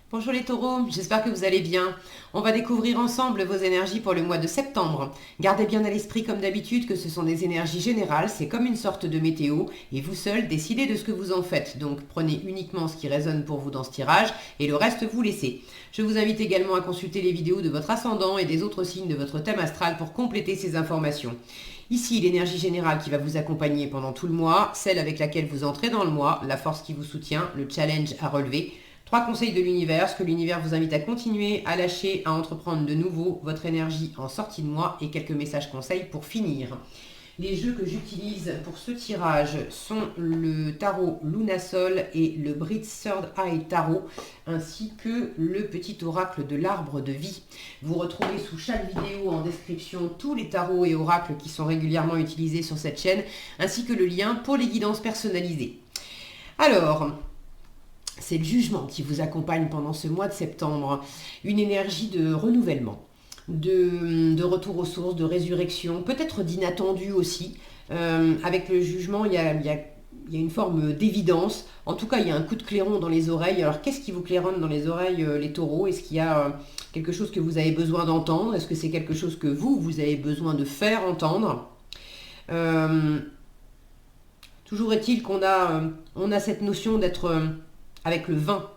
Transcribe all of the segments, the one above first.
Bonjour les taureaux, j'espère que vous allez bien. On va découvrir ensemble vos énergies pour le mois de septembre. Gardez bien à l'esprit comme d'habitude que ce sont des énergies générales, c'est comme une sorte de météo et vous seul décidez de ce que vous en faites. Donc prenez uniquement ce qui résonne pour vous dans ce tirage et le reste vous laissez. Je vous invite également à consulter les vidéos de votre ascendant et des autres signes de votre thème astral pour compléter ces informations. Ici, l'énergie générale qui va vous accompagner pendant tout le mois, celle avec laquelle vous entrez dans le mois, la force qui vous soutient, le challenge à relever. 3 conseils de l'univers, ce que l'univers vous invite à continuer, à lâcher, à entreprendre de nouveau, votre énergie en sortie de mois et quelques messages conseils pour finir. Les jeux que j'utilise pour ce tirage sont le tarot Lunasol et le Brit Third Eye Tarot, ainsi que le petit oracle de l'arbre de vie. Vous retrouvez sous chaque vidéo en description tous les tarots et oracles qui sont régulièrement utilisés sur cette chaîne, ainsi que le lien pour les guidances personnalisées. Alors, c'est le jugement qui vous accompagne pendant ce mois de septembre. Une énergie de renouvellement, de retour aux sources, de résurrection, peut-être d'inattendu aussi. Avec le jugement, il y a une forme d'évidence. En tout cas, il y a un coup de clairon dans les oreilles. Alors, qu'est-ce qui vous claironne dans les oreilles, les taureaux? Est-ce qu'il y a quelque chose que vous avez besoin d'entendre? Est-ce que c'est quelque chose que vous avez besoin de faire entendre? Toujours est-il qu'on a cette notion d'être... avec le 20,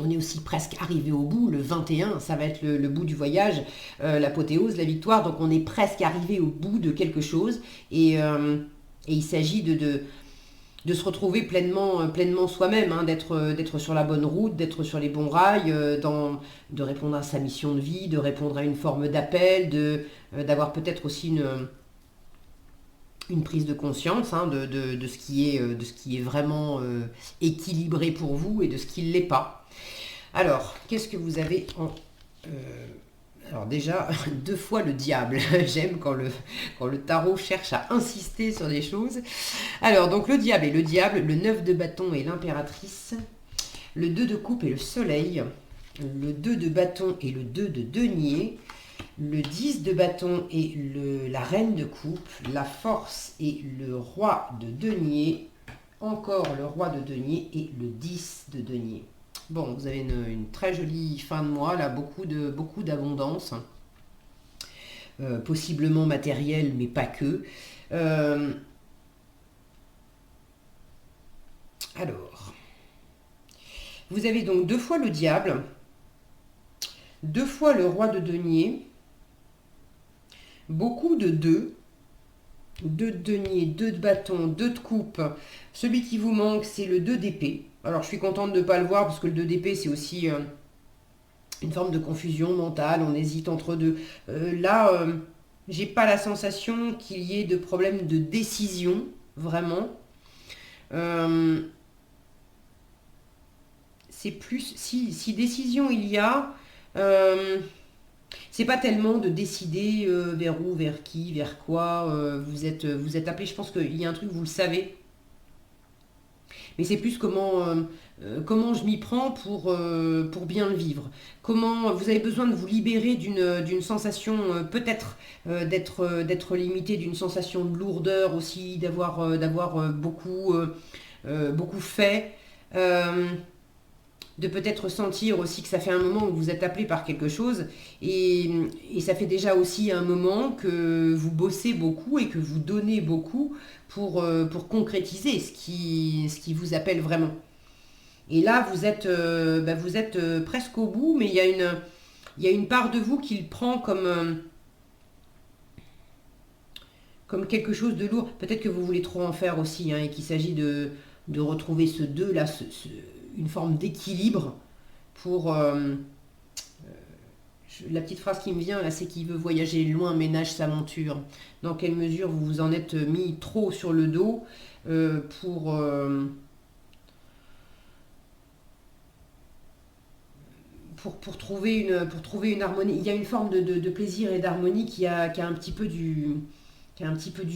on est aussi presque arrivé au bout. Le 21, ça va être le bout du voyage, l'apothéose, la victoire. Donc on est presque arrivé au bout de quelque chose. Et il s'agit de se retrouver pleinement soi-même, hein, d'être sur la bonne route, d'être sur les bons rails, de répondre à sa mission de vie, de répondre à une forme d'appel, d'avoir peut-être aussi une prise de conscience, hein, de ce qui est vraiment équilibré pour vous et de ce qui ne l'est pas. Alors, qu'est-ce que vous avez en... alors déjà, 2 fois le diable. J'aime quand le tarot cherche à insister sur des choses. Alors, donc le diable et le diable, le 9 de bâton et l'impératrice, le 2 de coupe et le soleil, le 2 de bâton et le 2 de denier, le 10 de bâton et la reine de coupe, la force et le roi de denier, encore le roi de denier et le 10 de denier. Bon, vous avez une très jolie fin de mois, là, beaucoup d'abondance, possiblement matérielle, mais pas que. Alors, vous avez donc 2 fois le diable, 2 fois le roi de denier, beaucoup de 2, 2 de denier, 2 de bâton, 2 de coupe. Celui qui vous manque, c'est le 2 d'épée. Alors, je suis contente de ne pas le voir parce que le 2 d'épée, c'est aussi une forme de confusion mentale. On hésite entre deux. Là, j'ai pas la sensation qu'il y ait de problème de décision, vraiment. C'est plus... Si décision il y a... c'est pas tellement de décider vers où, vers qui, vers quoi vous êtes appelé. Je pense qu'il y a un truc, vous le savez. Mais c'est plus comment je m'y prends pour bien le vivre. Comment vous avez besoin de vous libérer d'une sensation peut-être d'être limité, d'une sensation de lourdeur aussi, d'avoir beaucoup fait. De peut-être sentir aussi que ça fait un moment que vous êtes appelé par quelque chose et ça fait déjà aussi un moment que vous bossez beaucoup et que vous donnez beaucoup pour concrétiser ce qui vous appelle vraiment. Et là, vous êtes presque au bout, mais il y a une part de vous qui le prend comme quelque chose de lourd. Peut-être que vous voulez trop en faire aussi, hein, et qu'il s'agit de retrouver ce deux là, une forme d'équilibre pour... la petite phrase qui me vient là, c'est qu'il veut voyager loin, ménage sa monture. Dans quelle mesure vous vous en êtes mis trop sur le dos pour trouver une harmonie. Il y a une forme de plaisir et d'harmonie qui a un petit peu du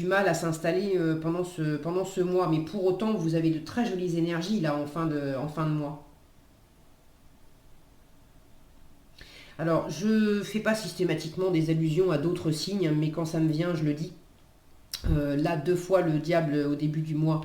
mal à s'installer pendant ce mois. Mais pour autant, vous avez de très jolies énergies là en fin de mois. Alors, je ne fais pas systématiquement des allusions à d'autres signes, mais quand ça me vient, je le dis. Là, 2 fois le diable au début du mois,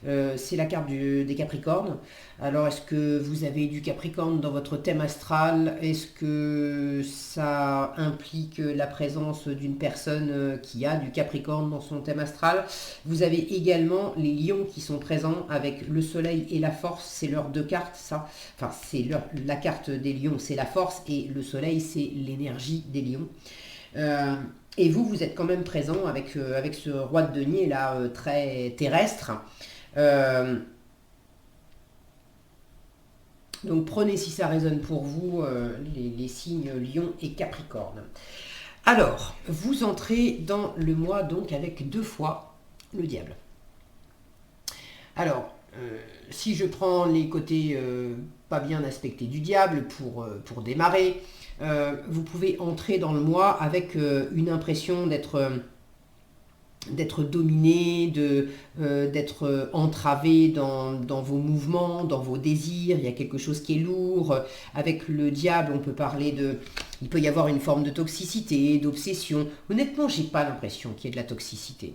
C'est la carte des Capricornes. Alors, est-ce que vous avez du Capricorne dans votre thème astral? Est-ce que ça implique la présence d'une personne qui a du Capricorne dans son thème astral? Vous avez également les lions qui sont présents avec le soleil et la force. C'est leurs deux cartes, ça. Enfin, c'est la carte des lions, c'est la force, et le soleil, c'est l'énergie des lions. Et vous êtes quand même présent avec ce roi de denier là, très terrestre. Donc prenez, si ça résonne pour vous, les signes Lion et Capricorne. Alors, vous entrez dans le mois donc avec 2 fois le diable. Alors, si je prends les côtés pas bien aspectés du diable pour démarrer, vous pouvez entrer dans le mois avec une impression d'être dominé, d'être entravé dans vos mouvements, dans vos désirs. Il y a quelque chose qui est lourd. Avec le diable, on peut parler il peut y avoir une forme de toxicité, d'obsession. Honnêtement, j'ai pas l'impression qu'il y ait de la toxicité.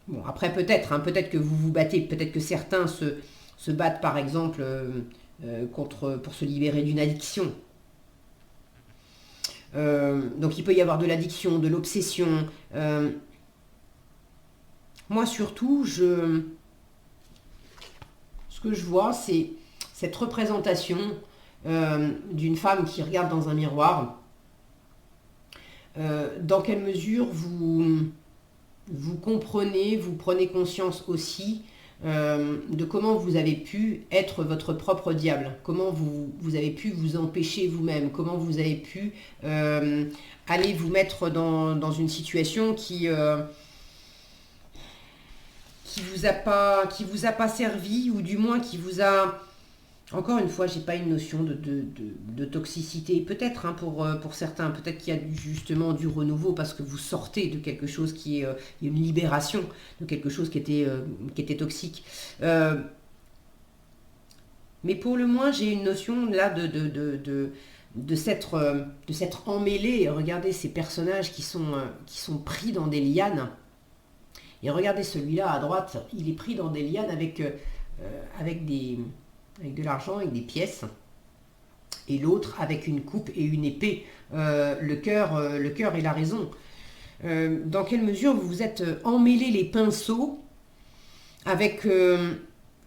Bon, après peut-être que vous vous battez, peut-être que certains se battent par exemple pour se libérer d'une addiction. Donc il peut y avoir de l'addiction, de l'obsession. Moi surtout, ce que je vois, c'est cette représentation d'une femme qui regarde dans un miroir. Dans quelle mesure vous comprenez, vous prenez conscience aussi de comment vous avez pu être votre propre diable, comment vous avez pu vous empêcher vous-même, comment vous avez pu aller vous mettre dans une situation qui vous a pas servi, ou du moins qui vous a... Encore une fois, j'ai pas une notion de toxicité. Peut-être pour certains, peut-être qu'il y a justement du renouveau parce que vous sortez de quelque chose qui est une libération de quelque chose qui était toxique. Mais pour le moins, j'ai une notion là de s'être emmêlé. Regardez ces personnages qui sont pris dans des lianes. Et regardez celui-là à droite, il est pris dans des lianes avec de l'argent, avec des pièces, et l'autre avec une coupe et une épée. Le cœur et la raison. Dans quelle mesure vous vous êtes emmêlé les pinceaux avec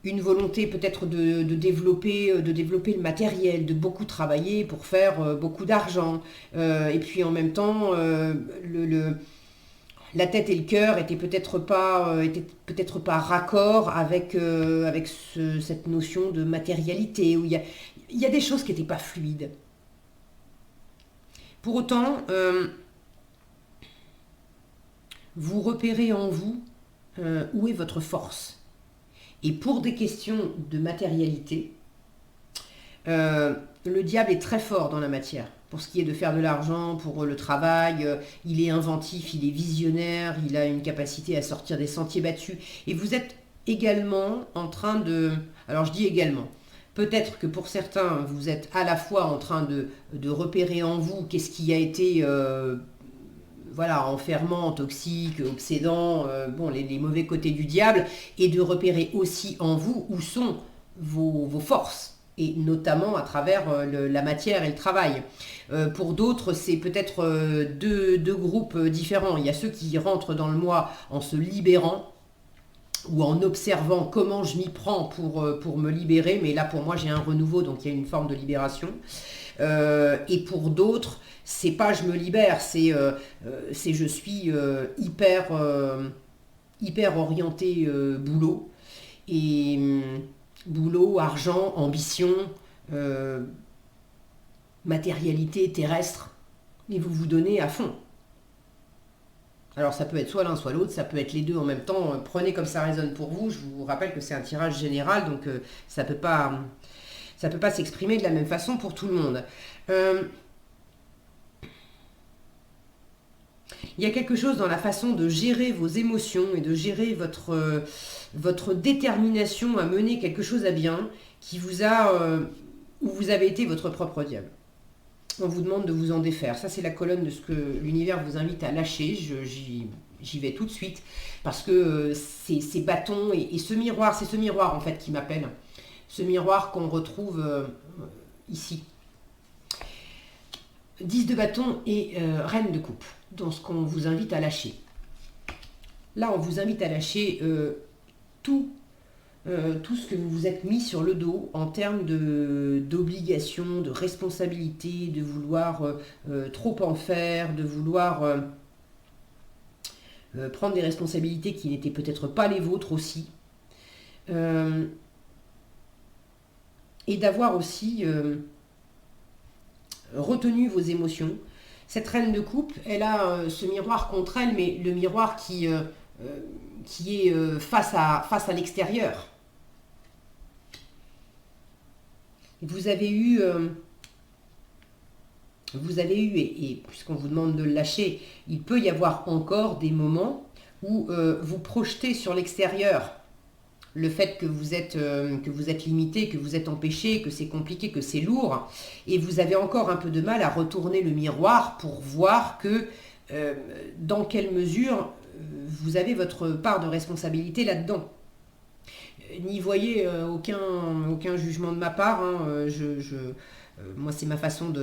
une volonté peut-être de développer le matériel, de beaucoup travailler pour faire beaucoup d'argent, et puis en même temps la tête et le cœur étaient peut-être pas raccord avec cette notion de matérialité, où il y a des choses qui n'étaient pas fluides. Pour autant, vous repérez en vous où est votre force. Et pour des questions de matérialité, le diable est très fort dans la matière. Pour ce qui est de faire de l'argent, pour le travail, il est inventif, il est visionnaire, il a une capacité à sortir des sentiers battus. Et vous êtes également en train de... Alors je dis également, peut-être que pour certains, vous êtes à la fois en train de repérer en vous qu'est-ce qui a été enfermant, toxique, obsédant, les mauvais côtés du diable, et de repérer aussi en vous où sont vos forces, et notamment à travers la matière et le travail. Pour d'autres, c'est peut-être deux groupes différents. Il y a ceux qui rentrent dans le mois en se libérant, ou en observant comment je m'y prends pour me libérer, mais là pour moi j'ai un renouveau, donc il y a une forme de libération. Et pour d'autres, c'est pas je me libère, c'est je suis hyper orienté boulot, et boulot, argent, ambition, matérialité terrestre, et vous vous donnez à fond. Alors ça peut être soit l'un soit l'autre, ça peut être les deux en même temps. Prenez comme ça résonne pour vous. Je vous rappelle que c'est un tirage général, donc ça peut pas s'exprimer de la même façon pour tout le monde. Il y a quelque chose dans la façon de gérer vos émotions et de gérer votre détermination à mener quelque chose à bien qui vous a... où vous avez été votre propre diable. On vous demande de vous en défaire. Ça, c'est la colonne de ce que l'univers vous invite à lâcher. j'y vais tout de suite, parce que ces bâtons et ce miroir, c'est ce miroir en fait qui m'appelle. Ce miroir qu'on retrouve ici. 10 de bâton et reine de coupe, dans ce qu'on vous invite à lâcher. Là, on vous invite à lâcher tout ce que vous vous êtes mis sur le dos en termes d'obligations, de responsabilités, de vouloir trop en faire, de vouloir prendre des responsabilités qui n'étaient peut-être pas les vôtres aussi. Et d'avoir aussi retenu vos émotions. Cette reine de coupe, elle a ce miroir contre elle, mais le miroir qui est face à l'extérieur. Vous avez eu, et puisqu'on vous demande de le lâcher, il peut y avoir encore des moments où vous projetez sur l'extérieur le fait que vous êtes limité, que vous êtes empêché, que c'est compliqué, que c'est lourd, et vous avez encore un peu de mal à retourner le miroir pour voir que dans quelle mesure vous avez votre part de responsabilité là-dedans. N'y voyez aucun jugement de ma part, hein. Moi c'est ma façon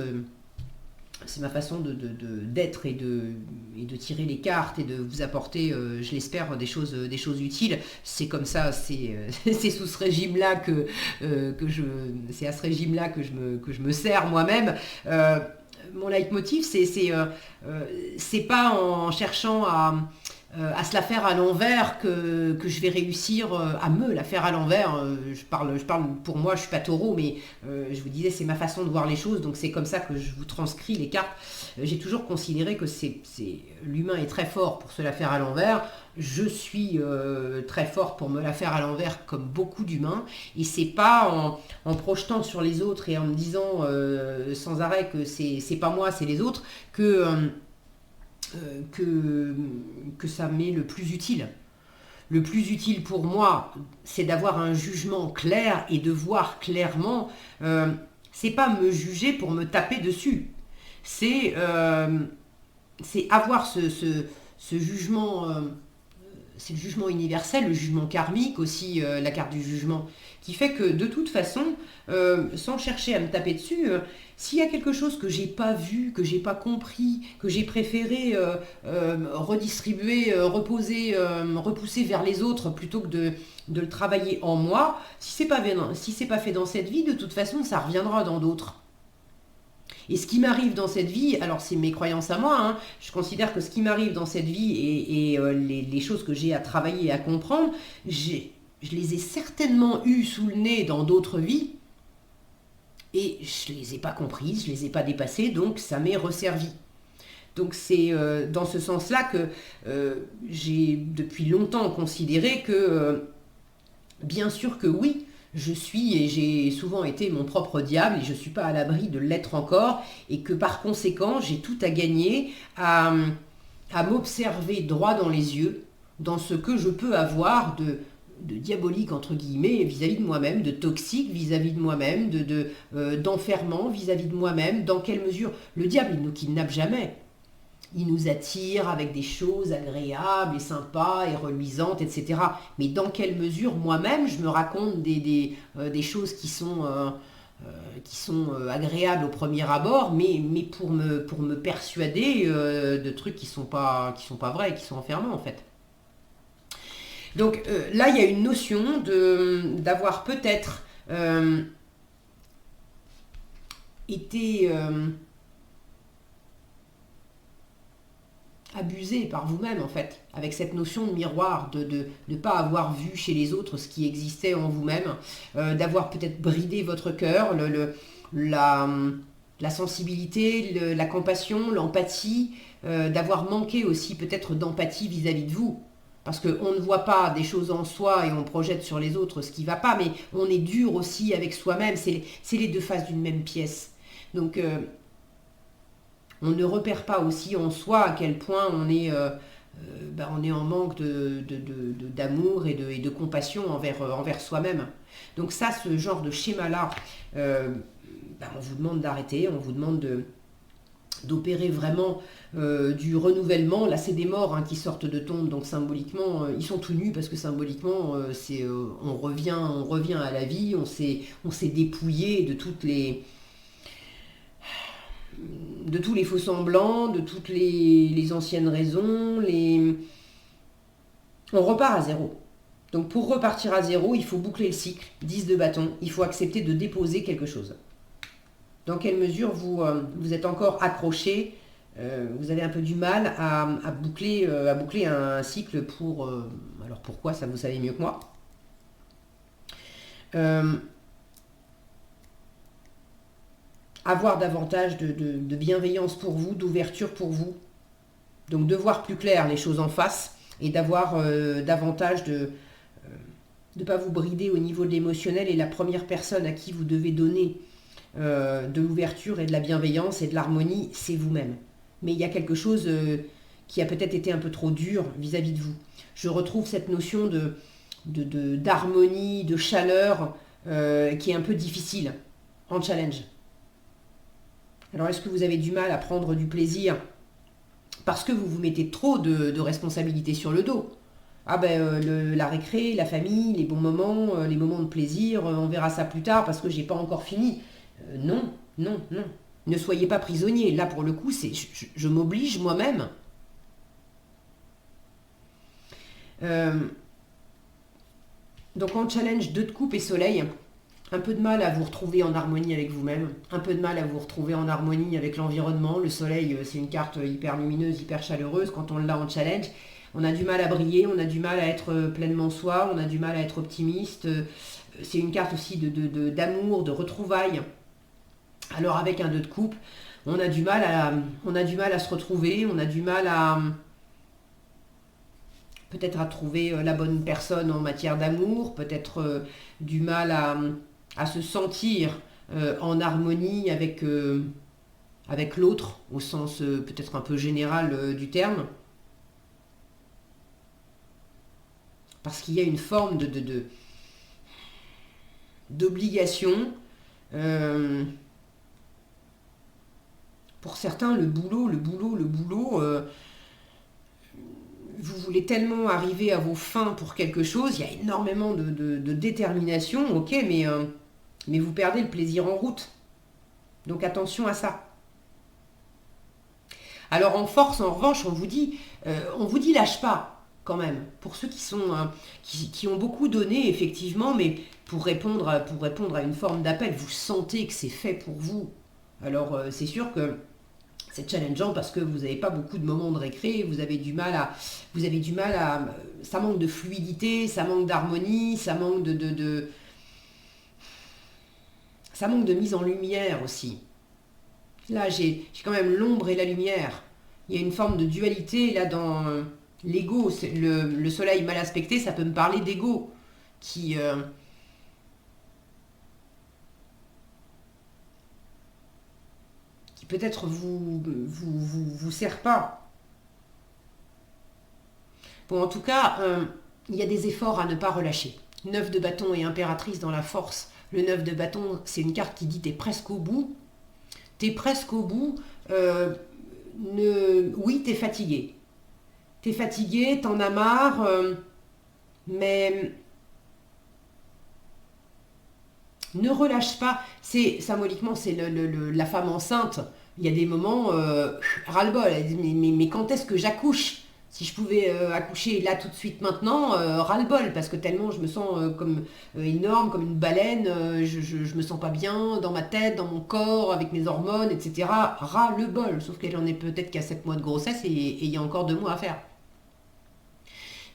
d'être et de tirer les cartes et de vous apporter, je l'espère, des choses utiles. C'est comme ça, c'est sous ce régime-là c'est à ce régime-là que je me sers moi-même. Mon leitmotiv, c'est pas en cherchant à se la faire à l'envers que je vais réussir à me la faire à l'envers. Je parle pour moi, je suis pas taureau, mais je vous disais, c'est ma façon de voir les choses, donc c'est comme ça que je vous transcris les cartes. J'ai toujours considéré que l'humain est très fort pour se la faire à l'envers. Je suis très fort pour me la faire à l'envers comme beaucoup d'humains, et c'est pas en projetant sur les autres et en me disant sans arrêt que c'est pas moi, c'est les autres, que ça m'est le plus utile. Le plus utile pour moi, c'est d'avoir un jugement clair et de voir clairement. C'est pas me juger pour me taper dessus. C'est avoir ce jugement. C'est le jugement universel, le jugement karmique aussi, la carte du jugement, qui fait que de toute façon, sans chercher à me taper dessus, s'il y a quelque chose que j'ai pas vu, que j'ai pas compris, que j'ai préféré redistribuer, repousser vers les autres plutôt que de le travailler en moi, si c'est pas fait dans cette vie, de toute façon, ça reviendra dans d'autres. Et ce qui m'arrive dans cette vie, alors c'est mes croyances à moi, hein, je considère que ce qui m'arrive dans cette vie et les choses que j'ai à travailler et à comprendre, je les ai certainement eues sous le nez dans d'autres vies, et je ne les ai pas comprises, je ne les ai pas dépassées, donc ça m'est resservi. Donc c'est dans ce sens-là que j'ai depuis longtemps considéré que, bien sûr que oui, je suis et j'ai souvent été mon propre diable et je ne suis pas à l'abri de l'être encore, et que par conséquent j'ai tout à gagner à m'observer droit dans les yeux dans ce que je peux avoir de diabolique entre guillemets vis-à-vis de moi-même, de toxique vis-à-vis de moi-même, d'enfermant vis-à-vis de moi-même. Dans quelle mesure le diable, il ne nous kidnappe jamais. Il nous attire avec des choses agréables et sympas et reluisantes, etc. Mais dans quelle mesure moi-même je me raconte des choses qui sont agréables au premier abord, mais pour me persuader de trucs qui sont pas vrais, qui sont enfermants en fait. Donc là, il y a une notion d'avoir peut-être été abusé par vous-même en fait, avec cette notion de miroir, de ne pas avoir vu chez les autres ce qui existait en vous-même, d'avoir peut-être bridé votre cœur, la sensibilité, la compassion, l'empathie, d'avoir manqué aussi peut-être d'empathie vis-à-vis de vous. Parce qu'on ne voit pas des choses en soi et on projette sur les autres ce qui ne va pas, mais on est dur aussi avec soi-même, c'est les deux faces d'une même pièce. Donc on ne repère pas aussi en soi à quel point on est en manque d'amour et de compassion envers soi-même. Donc ça, ce genre de schéma-là, on vous demande d'arrêter, on vous demande d'opérer vraiment du renouvellement. Là, c'est des morts hein, qui sortent de tombe, donc symboliquement, ils sont tout nus parce que symboliquement, on revient à la vie, on s'est dépouillé de tous les faux semblants, de toutes les anciennes raisons, on repart à zéro. Donc pour repartir à zéro, il faut boucler le cycle, 10 de bâton, il faut accepter de déposer quelque chose. Dans quelle mesure vous êtes encore accroché, vous avez un peu du mal à boucler un cycle pour... alors pourquoi, ça vous savez mieux que moi. Avoir davantage de bienveillance pour vous, d'ouverture pour vous. Donc de voir plus clair les choses en face et d'avoir davantage de ne pas vous brider au niveau de l'émotionnel. Et la première personne à qui vous devez donner de l'ouverture et de la bienveillance et de l'harmonie, c'est vous-même. Mais il y a quelque chose qui a peut-être été un peu trop dur vis-à-vis de vous. Je retrouve cette notion d'harmonie, de chaleur qui est un peu difficile en challenge. Alors est-ce que vous avez du mal à prendre du plaisir parce que vous vous mettez trop de responsabilités sur le dos? Ah ben la récré, la famille, les bons moments, les moments de plaisir, on verra ça plus tard parce que j'ai pas encore fini. Non, non, non. Ne soyez pas prisonnier. Là pour le coup, je m'oblige moi-même. Donc en challenge 2 de coupe et soleil, un peu de mal à vous retrouver en harmonie avec vous-même, un peu de mal à vous retrouver en harmonie avec l'environnement. Le soleil, c'est une carte hyper lumineuse, hyper chaleureuse. Quand on l'a en challenge, on a du mal à briller, on a du mal à être pleinement soi, on a du mal à être optimiste. C'est une carte aussi d'amour, de retrouvailles. Alors avec un 2 de coupe, on a du mal à se retrouver, on a du mal à peut-être à trouver la bonne personne en matière d'amour, peut-être du mal à se sentir en harmonie avec l'autre, au sens peut-être un peu général du terme. Parce qu'il y a une forme d'obligation. Pour certains, le boulot, vous voulez tellement arriver à vos fins pour quelque chose, il y a énormément de détermination, ok, mais vous perdez le plaisir en route. Donc attention à ça. Alors en force, en revanche, on vous dit lâche pas quand même. Pour ceux qui ont beaucoup donné, effectivement, mais pour répondre à une forme d'appel, vous sentez que c'est fait pour vous. Alors c'est sûr que c'est challengeant parce que vous n'avez pas beaucoup de moments de récré, vous avez du mal à, ça manque de fluidité, ça manque d'harmonie, ça manque ça manque de mise en lumière aussi. Là, j'ai quand même l'ombre et la lumière. Il y a une forme de dualité là dans l'ego. Le soleil mal aspecté, ça peut me parler d'ego qui peut-être vous sert pas. Bon, en tout cas, il y a des efforts à ne pas relâcher. 9 de bâton et impératrice dans la force. Le 9 de bâton, c'est une carte qui dit t'es presque au bout. T'es presque au bout. Oui, t'es fatigué. T'es fatigué, t'en as marre, mais ne relâche pas. Symboliquement, c'est la femme enceinte. Il y a des moments, ras-le-bol. Elle dit, mais quand est-ce que j'accouche? Si je pouvais accoucher là tout de suite maintenant, ras-le-bol, parce que tellement je me sens comme énorme, comme une baleine, je me sens pas bien dans ma tête, dans mon corps, avec mes hormones, etc. Ras-le-bol, sauf qu'elle en est peut-être qu'à 7 mois de grossesse et il y a encore 2 mois à faire.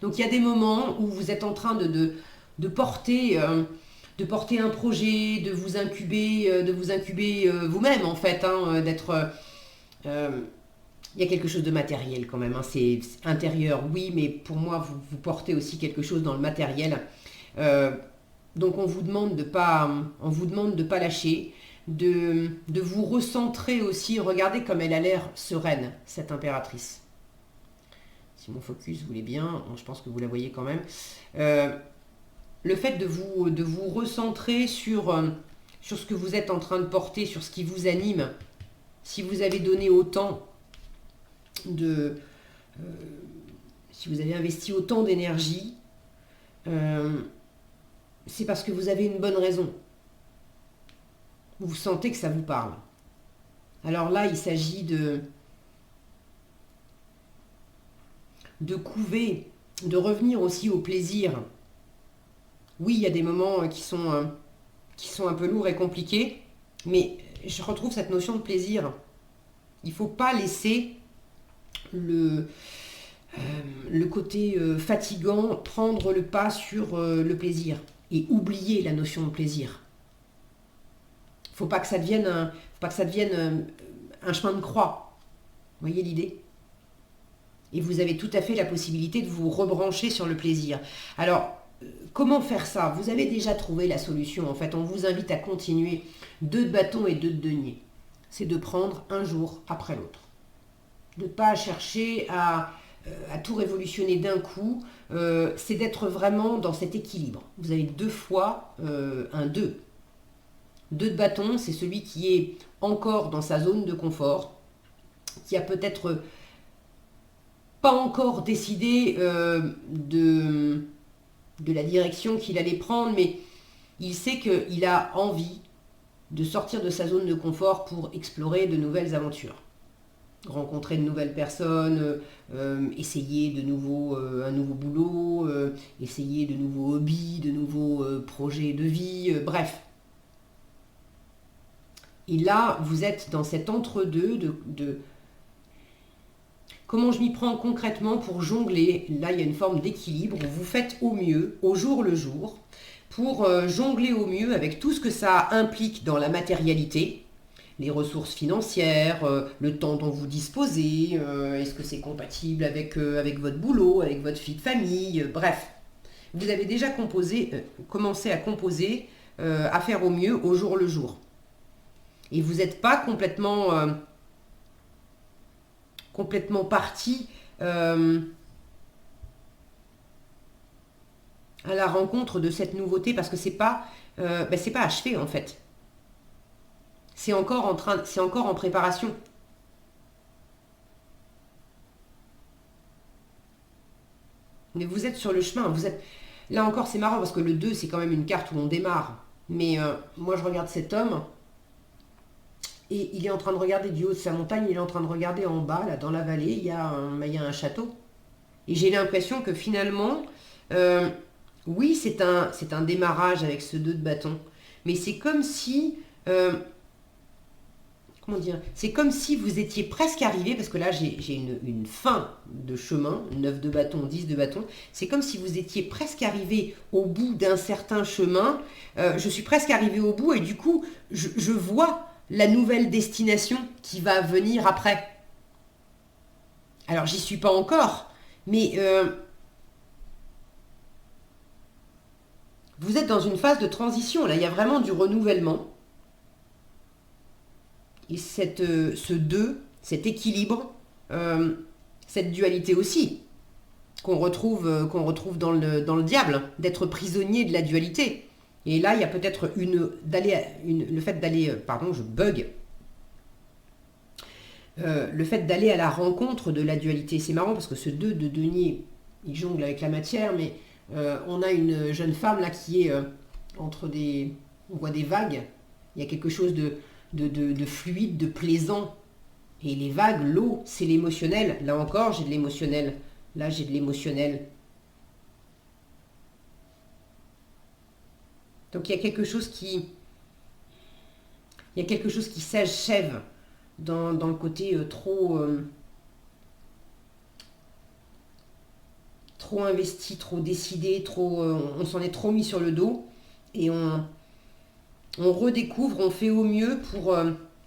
Donc il y a des moments où vous êtes en train de porter un projet, de vous incuber vous-même en fait, hein, d'être... il y a quelque chose de matériel quand même, hein, c'est intérieur, oui, mais pour moi, vous portez aussi quelque chose dans le matériel. Donc on vous demande de pas lâcher, de vous recentrer aussi. Regardez comme elle a l'air sereine, cette impératrice. Si mon focus voulait bien, je pense que vous la voyez quand même. Le fait de vous recentrer sur ce que vous êtes en train de porter, sur ce qui vous anime, si vous avez donné autant de... si vous avez investi autant d'énergie, c'est parce que vous avez une bonne raison. Vous sentez que ça vous parle. Alors là, il s'agit de couver, de revenir aussi au plaisir. Oui, il y a des moments qui sont un peu lourds et compliqués, mais je retrouve cette notion de plaisir. Il ne faut pas laisser le côté fatigant prendre le pas sur le plaisir et oublier la notion de plaisir. Faut pas que ça devienne un chemin de croix. Vous voyez l'idée? Et vous avez tout à fait la possibilité de vous rebrancher sur le plaisir. Alors, comment faire ça? Vous avez déjà trouvé la solution. En fait, on vous invite à continuer 2 de bâton et 2 de denier. C'est de prendre un jour après l'autre. De ne pas chercher à tout révolutionner d'un coup. C'est d'être vraiment dans cet équilibre. Vous avez 2 fois un 2. 2 de bâton, c'est celui qui est encore dans sa zone de confort, qui a peut-être pas encore décidé de la direction qu'il allait prendre, mais il sait qu'il a envie de sortir de sa zone de confort pour explorer de nouvelles aventures. Rencontrer de nouvelles personnes, essayer un nouveau boulot, essayer de nouveaux hobbies, de nouveaux projets de vie, bref. Et là, vous êtes dans cet entre-deux de comment je m'y prends concrètement pour jongler. Là, il y a une forme d'équilibre où vous faites au mieux, au jour le jour, pour jongler au mieux avec tout ce que ça implique dans la matérialité, les ressources financières, le temps dont vous disposez, est-ce que c'est compatible avec votre boulot, avec votre vie de famille, bref. Vous avez déjà commencé à composer, à faire au mieux au jour le jour. Et vous n'êtes pas complètement parti à la rencontre de cette nouveauté parce que c'est pas achevé en fait. C'est encore en préparation. Mais vous êtes sur le chemin. Là encore, c'est marrant parce que le 2, c'est quand même une carte où on démarre. Mais moi, je regarde cet homme. Et il est en train de regarder du haut de sa montagne, il est en train de regarder en bas, là, dans la vallée, il y a un château. Et j'ai l'impression que finalement, oui, c'est un démarrage avec ce 2 de bâton. Mais c'est comme si... comment dire? C'est comme si vous étiez presque arrivé, parce que là, j'ai une fin de chemin, 9 de bâton, 10 de bâton. C'est comme si vous étiez presque arrivé au bout d'un certain chemin. Je suis presque arrivé au bout et du coup, je vois la nouvelle destination qui va venir après. Alors, j'y suis pas encore, mais vous êtes dans une phase de transition. Là, il y a vraiment du renouvellement. Et ce 2, cet équilibre, cette dualité aussi, qu'on retrouve dans le diable, d'être prisonnier de la dualité. Et là, il y a peut-être le fait d'aller, pardon, je bug, le fait d'aller à la rencontre de la dualité. C'est marrant parce que ce 2 de denier, il jongle avec la matière, mais on a une jeune femme là qui est on voit des vagues, il y a quelque chose de fluide, de plaisant. Et les vagues, l'eau, c'est l'émotionnel. Là encore, j'ai de l'émotionnel. Là, j'ai de l'émotionnel. Donc il y a quelque chose qui s'achève dans le côté trop investi, trop décidé, on s'en est trop mis sur le dos et on redécouvre, on fait au mieux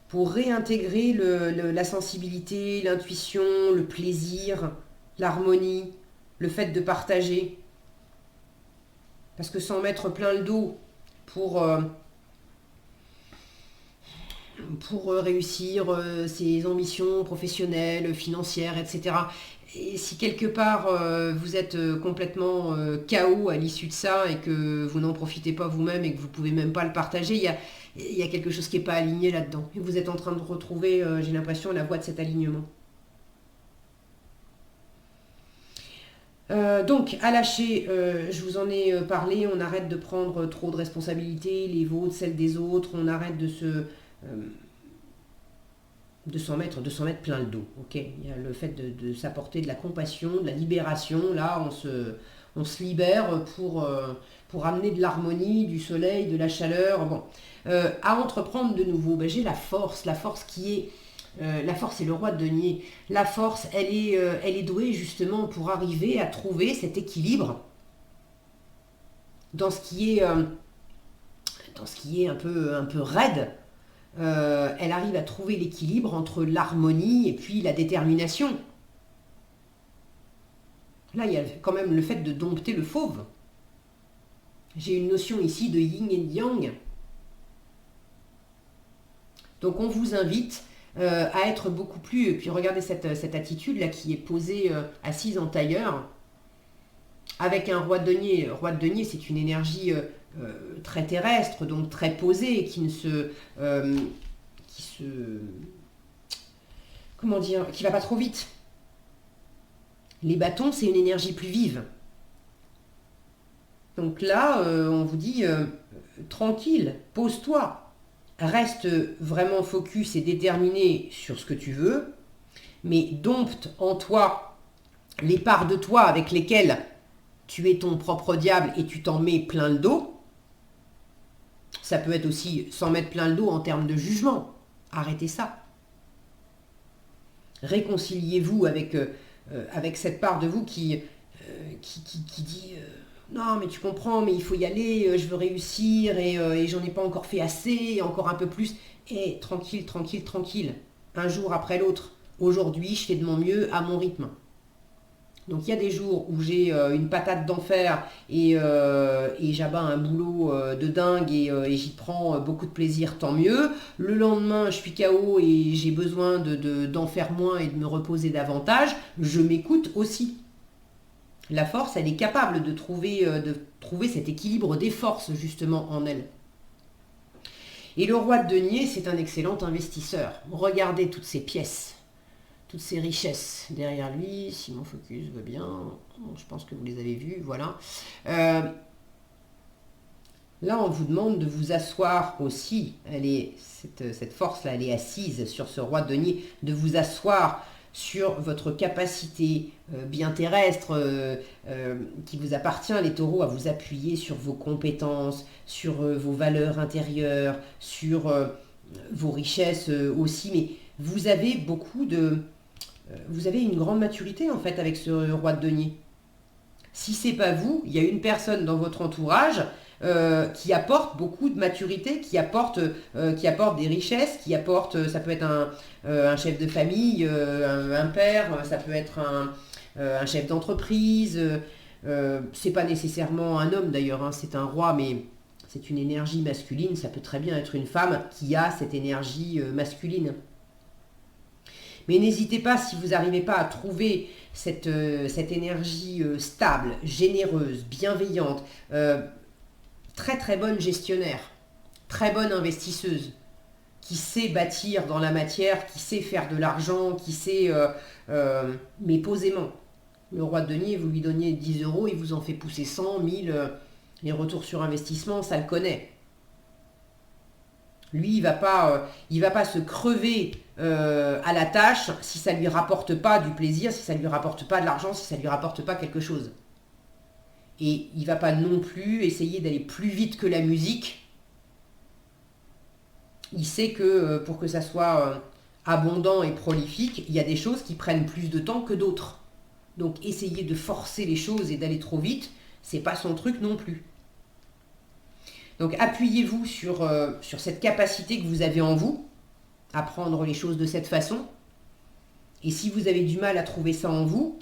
pour réintégrer la sensibilité, l'intuition, le plaisir, l'harmonie, le fait de partager. Parce que s'en mettre plein le dos pour réussir ses ambitions professionnelles, financières, etc. Et si quelque part vous êtes complètement KO à l'issue de ça et que vous n'en profitez pas vous-même et que vous ne pouvez même pas le partager, il il y a quelque chose qui n'est pas aligné là-dedans. Et vous êtes en train de retrouver, j'ai l'impression, la voie de cet alignement. Donc, à lâcher, je vous en ai parlé, on arrête de prendre trop de responsabilités, les vôtres, celles des autres, on arrête de s'en mettre plein le dos. Ok, il y a le fait de s'apporter de la compassion, de la libération. Là, on se libère pour amener de l'harmonie, du soleil, de la chaleur. Bon, à entreprendre de nouveau, ben, j'ai la force qui est... la force est le roi de denier. La force, elle est douée justement pour arriver à trouver cet équilibre dans ce qui est un peu raide. Elle arrive à trouver l'équilibre entre l'harmonie et puis la détermination. Là, il y a quand même le fait de dompter le fauve. J'ai une notion ici de yin et de yang. Donc on vous invite à être beaucoup plus... Et puis regardez cette attitude là qui est posée assise en tailleur avec un roi de denier. Roi de denier, c'est une énergie très terrestre, donc très posée, qui comment dire, qui va pas trop vite. Les bâtons, c'est une énergie plus vive. Donc là, on vous dit tranquille, pose-toi. Reste vraiment focus et déterminé sur ce que tu veux, mais dompte en toi les parts de toi avec lesquelles tu es ton propre diable et tu t'en mets plein le dos. Ça peut être aussi s'en mettre plein le dos en termes de jugement. Arrêtez ça. Réconciliez-vous avec cette part de vous qui dit non mais tu comprends, mais il faut y aller, je veux réussir et j'en ai pas encore fait assez, et encore un peu plus. Et tranquille, tranquille, tranquille. Un jour après l'autre. Aujourd'hui, je fais de mon mieux à mon rythme. Donc il y a des jours où j'ai une patate d'enfer et j'abats un boulot de dingue et j'y prends beaucoup de plaisir, tant mieux. Le lendemain, je suis KO et j'ai besoin d'en faire moins et de me reposer davantage. Je m'écoute aussi. La force, elle est capable de trouver cet équilibre des forces justement en elle. Et le roi de denier, c'est un excellent investisseur. Regardez toutes ces pièces. Toutes ces richesses derrière lui, si mon focus veut bien, je pense que vous les avez vues, voilà. Là, on vous demande de vous asseoir aussi, cette force-là, elle est assise sur ce roi de denier, de vous asseoir sur votre capacité bien terrestre qui vous appartient, les taureaux, à vous appuyer sur vos compétences, sur vos valeurs intérieures, sur vos richesses aussi, mais vous avez vous avez une grande maturité en fait avec ce roi de denier. Si c'est pas vous, il y a une personne dans votre entourage qui apporte beaucoup de maturité, qui apporte des richesses, ça peut être un chef de famille, un père, ça peut être un chef d'entreprise, c'est pas nécessairement un homme d'ailleurs, hein, c'est un roi, mais c'est une énergie masculine, ça peut très bien être une femme qui a cette énergie masculine. Mais n'hésitez pas, si vous n'arrivez pas à trouver cette énergie stable, généreuse, bienveillante, très très bonne gestionnaire, très bonne investisseuse, qui sait bâtir dans la matière, qui sait faire de l'argent, qui sait, mais posément. Le roi de denier, vous lui donniez 10 euros, il vous en fait pousser 100, 1000, les retours sur investissement, ça le connaît. Lui, il va pas se crever à la tâche si ça lui rapporte pas du plaisir, si ça lui rapporte pas de l'argent, si ça lui rapporte pas quelque chose. Et il va pas non plus essayer d'aller plus vite que la musique. Il sait que pour que ça soit abondant et prolifique, il y a des choses qui prennent plus de temps que d'autres. Donc essayer de forcer les choses et d'aller trop vite, c'est pas son truc non plus. Donc appuyez-vous sur cette capacité que vous avez en vous à prendre les choses de cette façon. Et si vous avez du mal à trouver ça en vous,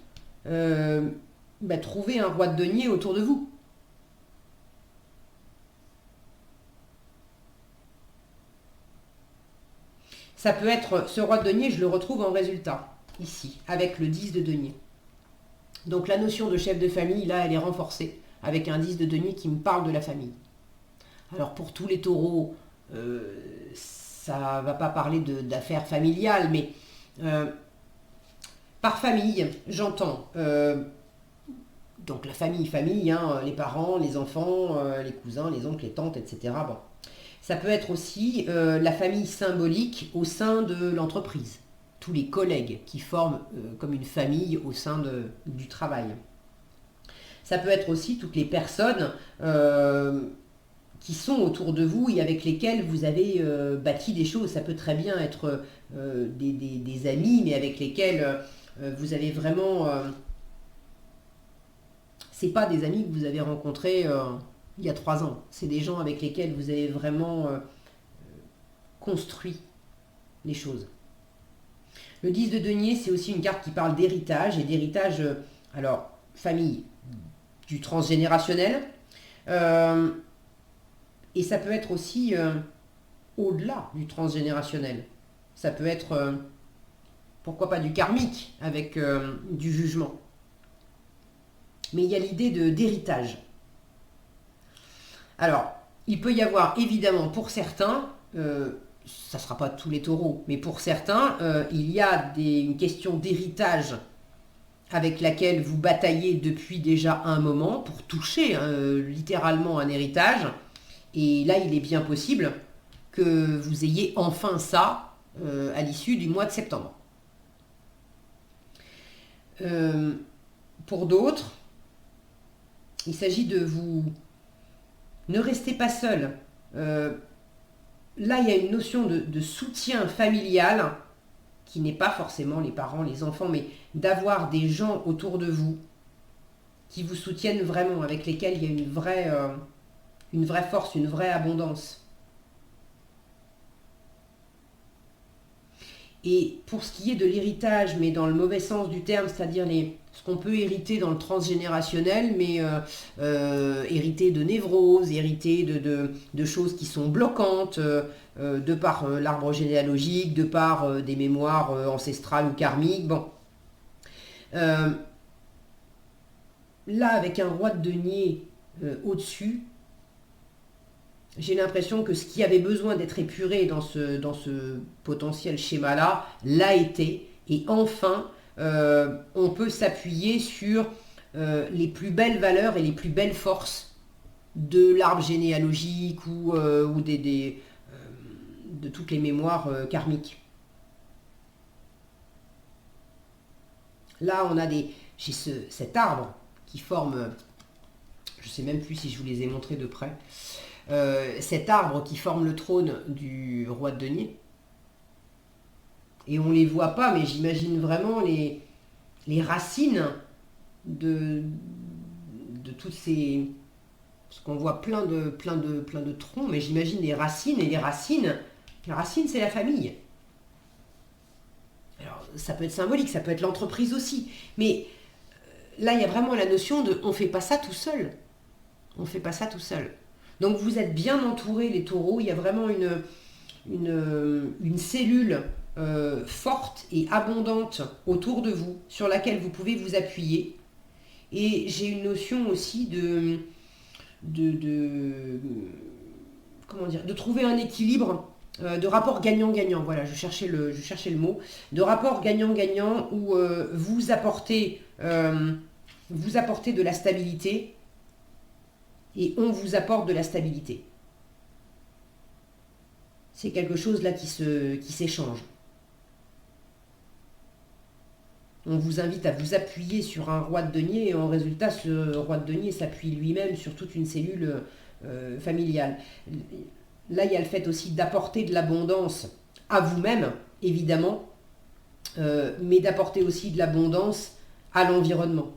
trouvez un roi de denier autour de vous. Ça peut être, ce roi de denier, je le retrouve en résultat, ici, avec le 10 de denier. Donc la notion de chef de famille, là, elle est renforcée, avec un 10 de denier qui me parle de la famille. Alors pour tous les taureaux, ça va pas parler d'affaires familiales, mais par famille, j'entends. Donc la famille, hein, les parents, les enfants, les cousins, les oncles, les tantes, etc. Bon. Ça peut être aussi la famille symbolique au sein de l'entreprise. Tous les collègues qui forment comme une famille au sein du travail. Ça peut être aussi toutes les personnes qui sont autour de vous et avec lesquelles vous avez bâti des choses. Ça peut très bien être des amis, mais avec lesquels vous avez vraiment... c'est pas des amis que vous avez rencontrés il y a 3 ans. C'est des gens avec lesquels vous avez vraiment construit les choses. Le 10 de denier, c'est aussi une carte qui parle d'héritage, et d'héritage, alors, famille, du transgénérationnel, et ça peut être aussi au-delà du transgénérationnel. Ça peut être, pourquoi pas, du karmique, avec du jugement. Mais il y a l'idée d'héritage. Alors, il peut y avoir, évidemment, pour certains, ça ne sera pas tous les taureaux, mais pour certains, il y a une question d'héritage avec laquelle vous bataillez depuis déjà un moment pour toucher littéralement un héritage. Et là, il est bien possible que vous ayez enfin ça à l'issue du mois de septembre. Pour d'autres, il s'agit de vous... Ne restez pas seul. Là, il y a une notion de soutien familial qui n'est pas forcément les parents, les enfants, mais d'avoir des gens autour de vous qui vous soutiennent vraiment, avec lesquels il y a une vraie force, une vraie abondance. Et pour ce qui est de l'héritage, mais dans le mauvais sens du terme, c'est-à-dire ce qu'on peut hériter dans le transgénérationnel, mais hériter de névroses, hériter de choses qui sont bloquantes, de par l'arbre généalogique, de par des mémoires ancestrales ou karmiques. Bon. Là, avec un roi de denier au-dessus, j'ai l'impression que ce qui avait besoin d'être épuré dans ce potentiel schéma-là, l'a été. Et enfin, on peut s'appuyer sur les plus belles valeurs et les plus belles forces de l'arbre généalogique ou de toutes les mémoires karmiques. Là, j'ai cet arbre qui forme, je ne sais même plus si je vous les ai montrés de près, cet arbre qui forme le trône du roi de denier. Et on ne les voit pas, mais j'imagine vraiment les racines de toutes ces... Parce qu'on voit plein de troncs, mais j'imagine les racines, et les racines, c'est la famille. Alors, ça peut être symbolique, ça peut être l'entreprise aussi. Mais là, il y a vraiment la notion de on ne fait pas ça tout seul. On ne fait pas ça tout seul. Donc vous êtes bien entourés, les taureaux. Il y a vraiment une cellule forte et abondante autour de vous, sur laquelle vous pouvez vous appuyer. Et j'ai une notion aussi comment dire, de trouver un équilibre, de rapport gagnant-gagnant. Voilà, je cherchais le mot. De rapport gagnant-gagnant où vous apportez de la stabilité et on vous apporte de la stabilité. C'est quelque chose là qui s'échange. On vous invite à vous appuyer sur un roi de denier et en résultat, ce roi de denier s'appuie lui-même sur toute une cellule familiale. Là, il y a le fait aussi d'apporter de l'abondance à vous-même, évidemment, mais d'apporter aussi de l'abondance à l'environnement.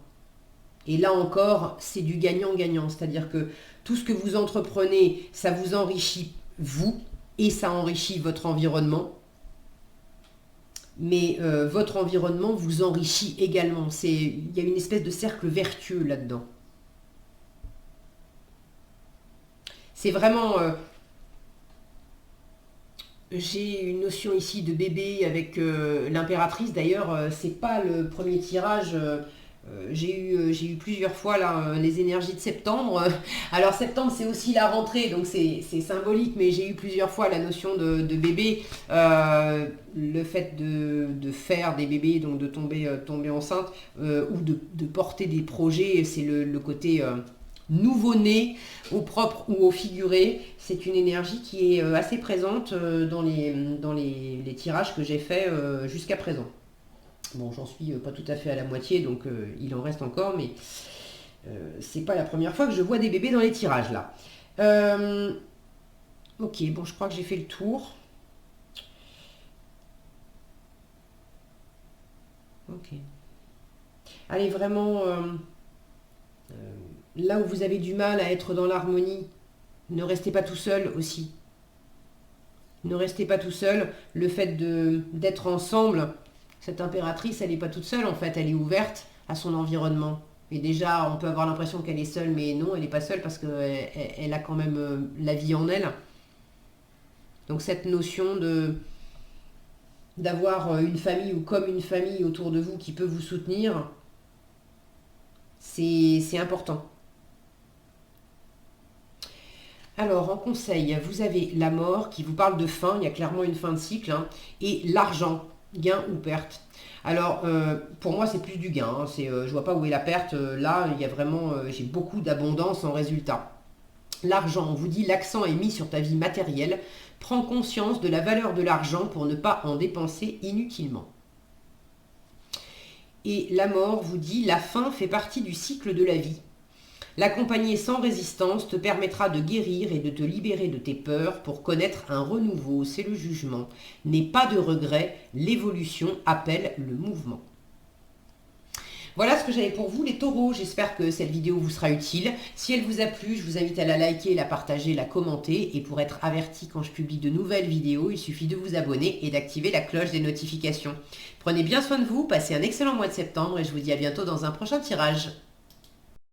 Et là encore, c'est du gagnant-gagnant, c'est-à-dire que tout ce que vous entreprenez, ça vous enrichit vous et ça enrichit votre environnement. Mais votre environnement vous enrichit également. Il y a une espèce de cercle vertueux là-dedans. C'est vraiment... j'ai une notion ici de bébé avec l'impératrice. D'ailleurs, c'est pas le premier tirage J'ai eu plusieurs fois là, les énergies de septembre. Alors septembre c'est aussi la rentrée, donc c'est symbolique, mais j'ai eu plusieurs fois la notion de bébé. Le fait de faire des bébés, donc de tomber enceinte, ou de porter des projets, c'est le côté nouveau-né, au propre ou au figuré. C'est une énergie qui est assez présente dans les tirages que j'ai faits jusqu'à présent. Bon, j'en suis pas tout à fait à la moitié, donc il en reste encore, mais c'est pas la première fois que je vois des bébés dans les tirages là. Ok, bon, je crois que j'ai fait le tour. Ok. Allez, vraiment, là où vous avez du mal à être dans l'harmonie, ne restez pas tout seul aussi. Ne restez pas tout seul. Le fait d'être ensemble, cette impératrice, elle n'est pas toute seule en fait, elle est ouverte à son environnement. Et déjà, on peut avoir l'impression qu'elle est seule, mais non, elle n'est pas seule parce qu'elle a quand même la vie en elle. Donc cette notion d'avoir une famille ou comme une famille autour de vous qui peut vous soutenir, c'est important. Alors, en conseil, vous avez la mort qui vous parle de fin, il y a clairement une fin de cycle, hein, et l'argent, gain ou perte. Alors, pour moi, c'est plus du gain, hein, je vois pas où est la perte. Là, il y a vraiment, j'ai beaucoup d'abondance en résultat. L'argent, on vous dit, l'accent est mis sur ta vie matérielle. Prends conscience de la valeur de l'argent pour ne pas en dépenser inutilement. Et la mort vous dit, la fin fait partie du cycle de la vie. L'accompagner sans résistance te permettra de guérir et de te libérer de tes peurs pour connaître un renouveau, c'est le jugement. N'aie pas de regrets, l'évolution appelle le mouvement. Voilà ce que j'avais pour vous les taureaux, j'espère que cette vidéo vous sera utile. Si elle vous a plu, je vous invite à la liker, la partager, la commenter. Et pour être averti quand je publie de nouvelles vidéos, il suffit de vous abonner et d'activer la cloche des notifications. Prenez bien soin de vous, passez un excellent mois de septembre et je vous dis à bientôt dans un prochain tirage.